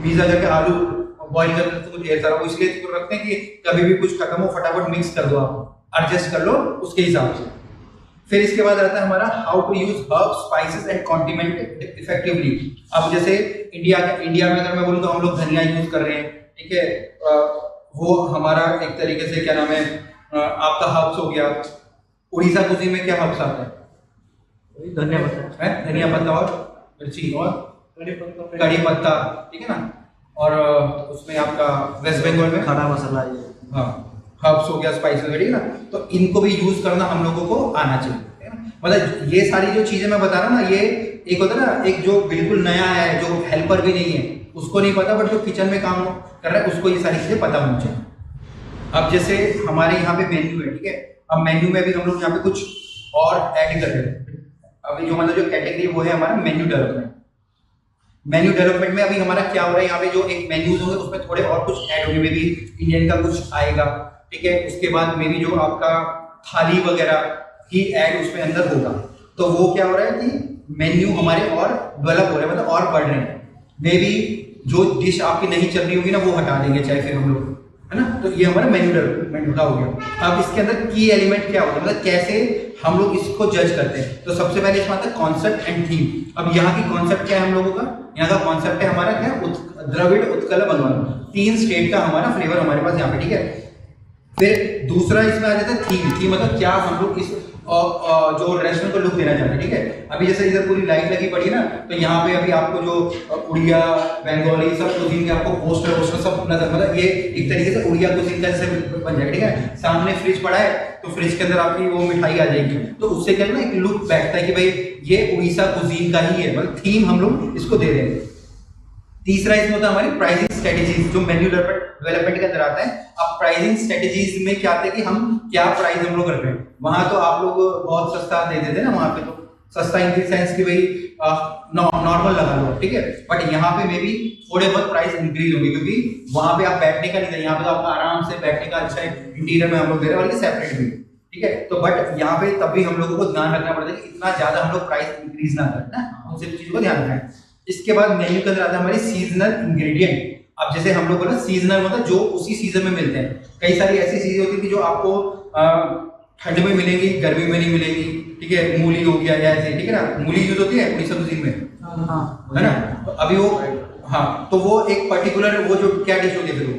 Pizza करके आलू boil करते तो कुछ ढेर सारा, वो इसलिए तो रखते हैं कि कभी भी कुछ खत्म हो फटाफट मिक्स कर दो, आप एडजस्ट कर लो उसके हिसाब से। फिर इसके बाद आता है हमारा how to use herb spices and condiment effectively. अब जैसे इंडिया में अगर मैं बोलूँ तो हम लोग धनिया यूज कर रहे हैं, ठीक है, वो हमारा एक तरीके से क्या नाम है आपका हर्ब्स हो गया। उड़ीसा कुजीन में क्या हर्ब्स आता है? धनिया पत्ता है, धनिया पत्ता और मिर्ची और कड़ी पत्ता, ठीक है ना। और उसमें आपका वेस्ट बंगाल में खड़ा मसाला, हाँ हर्ब्स हो गया, स्पाइस वगैरह, ठीक है ना। तो इनको भी यूज करना हम लोगों को आना चाहिए, है ना। मतलब ये सारी जो चीजें मैं बता रहा हूँ ना, ये एक होता है ना, एक जो बिल्कुल नया है, जो हेल्पर भी नहीं है, उसको नहीं पता, बट जो किचन में काम कर रहा है उसको ये सारी चीजें पता होनी चाहिए। अब जैसे हमारे यहाँ पे मेन्यू है, ठीक है, अब मेन्यू में भी हम लोग यहाँ पे कुछ और ऐड कर रहे हैं। अभी जो मतलब जो कैटेगरी वो है हमारा मेन्यू डेवलपमेंट। मेन्यू डेवलपमेंट में अभी हमारा क्या हो रहा है, यहाँ पे जो एक मेन्यूज होंगे उसमें थोड़े और कुछ ऐड होंगे, मे भी इंडियन का कुछ आएगा, ठीक है। उसके बाद मे भी जो आपका थाली वगैरह ही ऐड उसमें अंदर होगा। तो वो क्या हो रहा है कि मेन्यू हमारे और डेवलप हो रहे हैं, मतलब और बढ़ रहे हैं। मे भी जो डिश आपकी नहीं चल रही होगी ना वो हटा देंगे चाहे फिर हम लोग, है ना। तो ये हमारा मेन्यू डेवलपमेंट का हो गया। अब इसके अंदर की एलिमेंट क्या होता है, मतलब कैसे हम लोग इसको जज करते हैं। तो सबसे पहले इसमें आता है कॉन्सेप्ट एंड थीम। अब यहाँ की कॉन्सेप्ट क्या है हम लोगों का, यहाँ का कॉन्सेप्ट है हमारा क्या, द्रविड़ उत्कल बंगाल, 3 स्टेट का हमारा फ्लेवर हमारे पास यहाँ पे, ठीक है। फिर दूसरा इसमें आ जाता है थीम मतलब क्या हम लोग इस जो रेस्टोरेंट को लुक देना चाहते हैं, ठीक है। अभी जैसे इधर पूरी लाइट लगी पड़ी है ना, तो यहाँ पे अभी आपको जो उड़िया बंगाली सब कुजीन के आपको पोस्टर सब नजर, मतलब ये एक तरीके से उड़िया कुजीन का जैसे बन जाएगा, ठीक है। सामने फ्रिज पड़ा है तो फ्रिज के अंदर आपकी वो मिठाई आ जाएगी, तो उससे क्या है ना एक लुक बैठता है कि भाई ये उड़ीसा कुजीन का ही है, मतलब थीम हम लोग इसको दे रहे हैं। तीसरा इसमें होता है हमारी प्राइसिंग स्ट्रेटेजीज, जो मेन्यू डेवलपमेंट के अंदर आता है। अब प्राइसिंग स्ट्रेटेजीज में क्या आते हैं कि हम क्या प्राइस हम लोग रख रहे हैं। वहां तो आप लोग बहुत सस्ता दे देते ना, वहां पे तो सस्ता इन द सेंस कि भाई नॉर्मल लगा लो, ठीक है। बट यहाँ पे मे भी थोड़े बहुत प्राइस इंक्रीज होंगे, क्योंकि वहां पे आप बैठने का नहीं था, यहाँ पे तो आपका आराम से बैठने का अच्छा इंटीरियर में हम लोग दे रहे हैं, बल्कि सेपरेट भी, ठीक है। तो बट यहाँ पे तब भी हम लोगों को ध्यान रखना पड़ता है कि इतना ज्यादा हम लोग प्राइस इंक्रीज ना करें ना, उन सब चीजों को ध्यान रखें। इसके बाद मेन्यू के अंदर आता है हमारी सीजनल इंग्रेडिएंट। अब जैसे हम लोग बोला सीजनल मतलब जो उसी सीजन में मिलते हैं। कई सारी ऐसी चीजें होती थी जो आपको ठंड में मिलेंगी, गर्मी में नहीं मिलेंगी, ठीक है। मूली हो गया या ऐसे, ठीक है ना, मूली यूज होती है उड़ीसा कुजीन में, है ना। तो अभी वो हाँ, तो वो एक पर्टिकुलर वो जो क्या डिश होती है फिर वो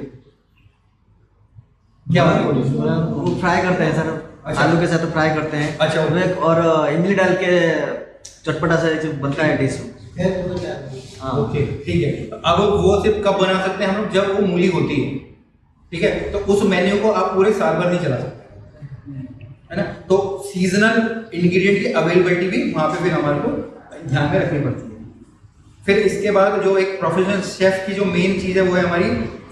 क्या वो फ्राई करते हैं सर। अच्छा। आलू के साथ फ्राई करते हैं। अच्छा। और इमली डाल के चटपटा सा बनता है डिश। ओके, ठीक है। अब वो सिर्फ कब बना सकते हैं हम लोग, जब वो मूली होती है, ठीक है। तो उस मेन्यू को आप पूरे साल भर नहीं चला सकते, है ना। तो सीजनल इंग्रेडिएंट की अवेलेबिलिटी भी वहां पे फिर हमारे को ध्यान में रखनी पड़ती है। फिर इसके बाद जो एक प्रोफेशनल शेफ की जो मेन चीज है वो है हमारी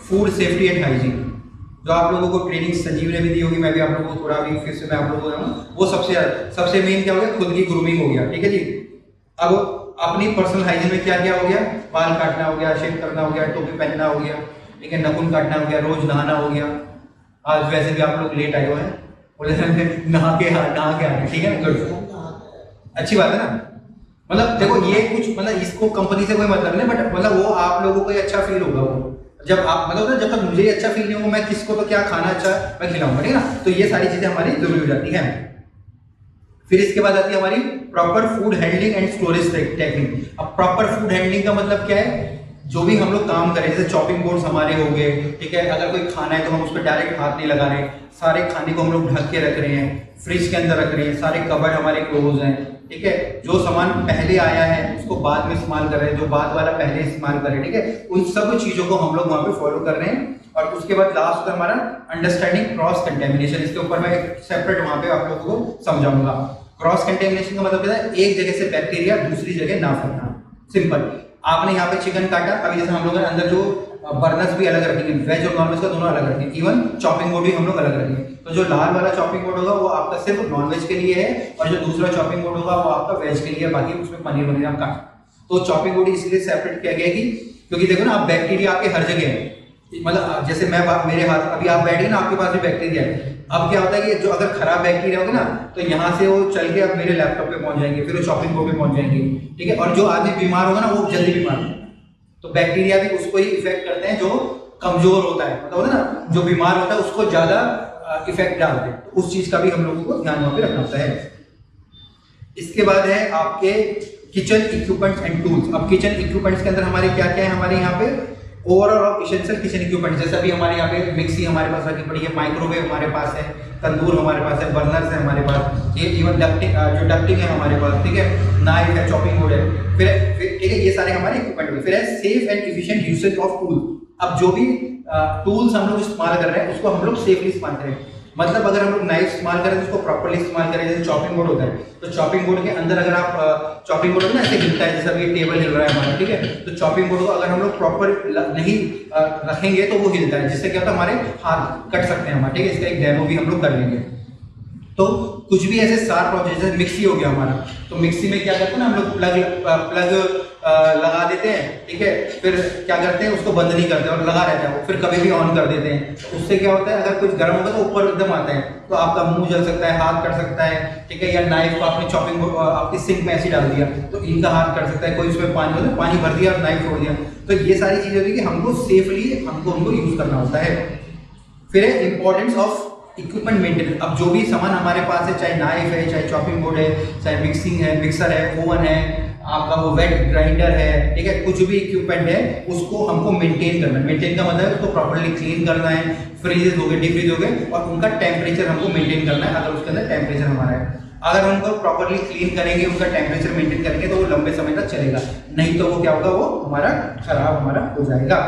फूड सेफ्टी एंड हाइजीन, जो आप लोगों को ट्रेनिंग संजीव ने भी दी होगी, मैं भी आप लोगों को थोड़ा भी फिर से मैं आप लोगों को वो सबसे मेन क्या हो गया, खुद की ग्रूमिंग हो गया, ठीक है जी। अब अपनी पर्सनल हाइजीन में क्या क्या हो गया, बाल काटना हो गया, शेव करना हो गया, टोपी पहनना हो गया, ठीक है, नाखून काटना हो गया, रोज नहाना हो गया। आज वैसे भी आप लोग लेट आए हुए हैं, बोले नहा के आ रहे, ठीक है, गुड, अच्छी बात है ना। मतलब देखो ये कुछ मतलब इसको कंपनी से कोई मतलब नहीं, बट मतलब वो आप लोगों को अच्छा फील होगा वो जब आप मतलब जब तक मुझे ही अच्छा फील नहीं होगा, मैं किसको तो क्या खाना अच्छा मैं खिलाऊंगा, ठीक है ना। तो ये सारी चीजें हमारी जरूरी हो जाती है। फिर इसके बाद आती है हमारी proper food handling and storage technique. अब प्रॉपर फूड हैंडलिंग का मतलब क्या है, जो भी हम लोग काम करें, जैसे चॉपिंग बोर्ड्स हमारे हो गए, ठीक है। अगर कोई खाना है तो हम उस पर डायरेक्ट हाथ नहीं लगा रहे, सारे खाने को हम लोग ढक के रख रहे हैं, फ्रिज के अंदर रख रहे हैं, सारे कबर्ड हमारे क्लोज हैं, ठीक है। जो सामान पहले आया है उसको बाद में इस्तेमाल कर रहे हैं, जो बाद वाला पहले इस्तेमाल कर रहे हैं, ठीक है। उन सब चीजों को हम लोग वहाँ पे फॉलो कर रहे हैं। और उसके बाद लास्ट हमारा अंडरस्टैंडिंग क्रॉस कंटेमिनेशन, इसके ऊपर मैं सेपरेट वहाँ पे आप लोगों को समझाऊंगा। क्रॉस कंटेमिनेशन का मतलब क्या है, एक जगह से बैक्टीरिया दूसरी जगह ना फैलना। सिंपल, आपने यहाँ पे चिकन काटा, अभी जैसे हम लोग अंदर जो बर्नर्स भी अलग रखेंगे, वेज और नॉनवेज का दोनों अलग रखेंगे, इवन चॉपिंग बोर्ड भी हम लोग अलग रखेंगे। तो जो लाल वाला चॉपिंग बोर्ड होगा वो आपका सिर्फ नॉनवेज के लिए है, और जो दूसरा चॉपिंग बोर्ड होगा वो आपका वेज के लिए, बाकी उसमें पनीर वगैरह आप काट। तो चॉपिंग बोर्ड इसलिए सेपरेट किया गया कि क्योंकि देखो ना, आप बैक्टीरिया आपके हर जगह है, मतलब जैसे मैं मेरे हाथ अभी आप बैठे ना, आपके पास भी बैक्टीरिया है। अब क्या होता है कि जो अगर खराब बैक्टीरिया होगा ना, तो यहाँ से वो चल के अब मेरे लैपटॉप पे पहुंच जाएंगे, फिर वो चॉपिंग बोर्ड पे पहुंच जाएंगे, ठीक है। और जो आदमी बीमार होगा ना वो जल्दी बीमार होगा, तो बैक्टीरिया भी उसको ही इफेक्ट करते हैं जो कमजोर होता है, मतलब होता है ना जो बीमार होता है उसको ज्यादा इफेक्ट डालते हैं, तो उस चीज का भी हम लोगों को ध्यान वहां पे रखना होता है। इसके बाद है आपके किचन इक्विपमेंट्स एंड टूल्स। अब किचन इक्विपमेंट्स के अंदर हमारे क्या क्या है, हमारे यहाँ पे overall of essential kitchen equipments, जैसे अभी हमारे यहाँ पे मिक्सी हमारे पास रखी पड़ी है, माइक्रोवेव हमारे पास है, तंदूर हमारे पास है, बर्नर्स है हमारे पास, ये इवन डक्टिंग जो डक्टिंग है हमारे पास, ठीक है, नाइफ है, चॉपिंग बोर्ड है, फिर ठीक है, ये सारे हमारे इक्विपमेंट है। फिर है safe and efficient usage of tool. अब जो भी टूल्स हम लोग इस्तेमाल कर रहे हैं उसको हम लोग सेफली इस्तेमाल करें, मतलब अगर हम लोग नाइफ इस्तेमाल करें तो उसको प्रॉपर्ली इस्तेमाल करें। जैसे चॉपिंग बोर्ड होता है, तो चॉपिंग बोर्ड के अंदर अगर आप चॉपिंग बोर्ड ना ऐसे हिलता है, जैसे अभी टेबल हिल रहा है हमारा, ठीक है, तो चॉपिंग बोर्ड को अगर हम लोग प्रॉपर नहीं रखेंगे तो वो हिलता है, जिससे क्या होता है हमारे हाथ कट सकते हैं हमारे, ठीक है। इसका एक डेमो भी हम लोग कर लेंगे। तो कुछ भी ऐसे सार प्रोजेक्ट, जैसे मिक्सी हो गया हमारा, तो मिक्सी में क्या करते हैं ना हम लोग प्लग लगा देते हैं, ठीक है, फिर क्या करते हैं उसको बंद नहीं करते और लगा रहता है वो, फिर कभी भी ऑन कर देते हैं, तो उससे क्या होता है अगर कुछ गर्म होगा तो ऊपर एकदम आता है, तो आपका मुंह जल सकता है, हाथ कट सकता है, ठीक है, या नाइफ को आपने चॉपिंग आपकी सिंक में ऐसे डाल दिया तो इनका हाथ कट सकता है, कोई उसमें पानी भर दिया और नाइफ छोड़ दिया, तो ये सारी चीजें होती है कि हमको सेफली उनको यूज करना होता है। फिर है इंपॉर्टेंस ऑफ इक्विपमेंट मेंटेनेंस। अब जो भी सामान हमारे पास है, चाहे नाइफ है, चाहे चॉपिंग बोर्ड है, चाहे मिक्सर है, ओवन है, आपका वो वेट ग्राइंडर है, ठीक है, कुछ भी इक्विपमेंट है उसको हमको मेंटेन करना है। मेंटेन का मतलब है उसको प्रॉपर्ली क्लीन करना है, फ्रीज हो गए, डीप फ्रीज हो गए, और उनका टेम्परेचर हमको मेंटेन करना है। अगर उसके अंदर टेम्परेचर हमारा है, अगर हम उनको प्रॉपर्ली क्लीन करेंगे, उनका टेम्परेचर मेंटेन करेंगे तो वो लंबे समय तक चलेगा, नहीं तो वो क्या होगा, वो हमारा खराब हमारा हो जाएगा।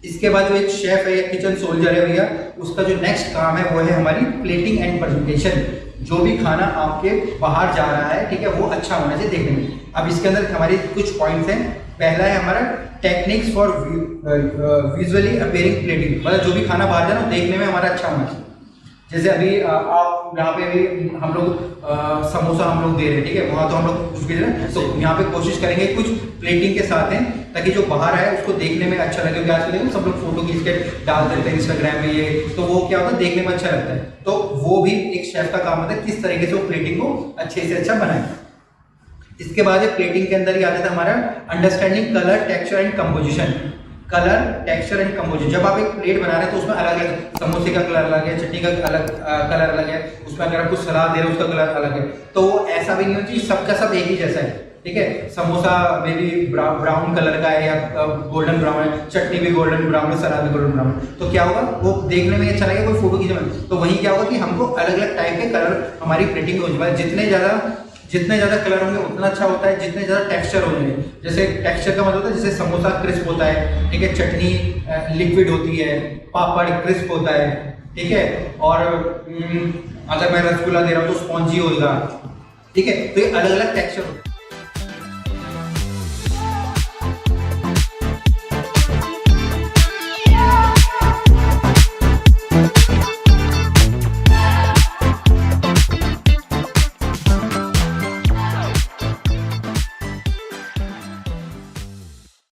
इसके बाद जो एक शेफ है या किचन सोल्जर है भैया, उसका जो नेक्स्ट काम है वो है हमारी प्लेटिंग एंड प्रेजेंटेशन। जो भी खाना आपके बाहर जा रहा है, ठीक है, वो अच्छा होना चाहिए देखने में। अब इसके अंदर हमारे कुछ पॉइंट्स हैं। पहला है हमारा techniques for visually appearing plating, मतलब जो भी खाना बाहर जा रहा है देखने में हमारा अच्छा होना चाहिए। जैसे अभी आप यहाँ पे भी हम लोग समोसा हम लोग दे रहे हैं, ठीक है, वहाँ तो हम लोग कुछ भी दे रहे हैं, तो यहाँ पे कोशिश करेंगे कुछ प्लेटिंग के साथ हैं ताकि जो बाहर आए उसको देखने में अच्छा लगे। क्योंकि आजकल सब लोग फोटो खींच के डाल देते हैं इंस्टाग्राम में, ये तो वो क्या होता है देखने में अच्छा लगता है। तो वो भी एक शेफ का काम होता है किस तरीके से वो प्लेटिंग को अच्छे से अच्छा बनाए। इसके बाद प्लेटिंग के अंदर ही आता था हमारा understanding colour, texture and composition. Colour, texture and composition, जब आप एक प्लेट बना रहे हैं तो उसमें अलग अलग, समोसे का कलर अलग है, चटनी का अलग कलर अलग है, उसमें अगर आप कुछ सलाद दे रहे हो उसका कलर अलग है, तो ऐसा भी नहीं होना चाहिए सबका सब एक ही जैसा है, ठीक है। समोसा में भी ब्राउन कलर का है या गोल्डन ब्राउन है, चटनी भी गोल्डन ब्राउन है, सलाद भी गोल्डन ब्राउन, तो क्या होगा वो देखने में अच्छा लगेगा, कोई फोटो खींचने। तो वही क्या होगा कि हमको अलग अलग टाइप के कलर हमारी प्लेटिंग में हो जाए। जितने ज्यादा कलर होंगे उतना अच्छा होता है, जितने ज्यादा टेक्सचर होंगे। जैसे टेक्सचर का मतलब होता है जैसे समोसा क्रिस्प होता है, ठीक है, चटनी लिक्विड होती है, पापड़ क्रिस्प होता है, ठीक है, और अगर मैं रसगुल्ला दे रहा हूँ तो स्पॉन्जी होगा, ठीक है, तो ये अलग अलग टेक्सचर होता है।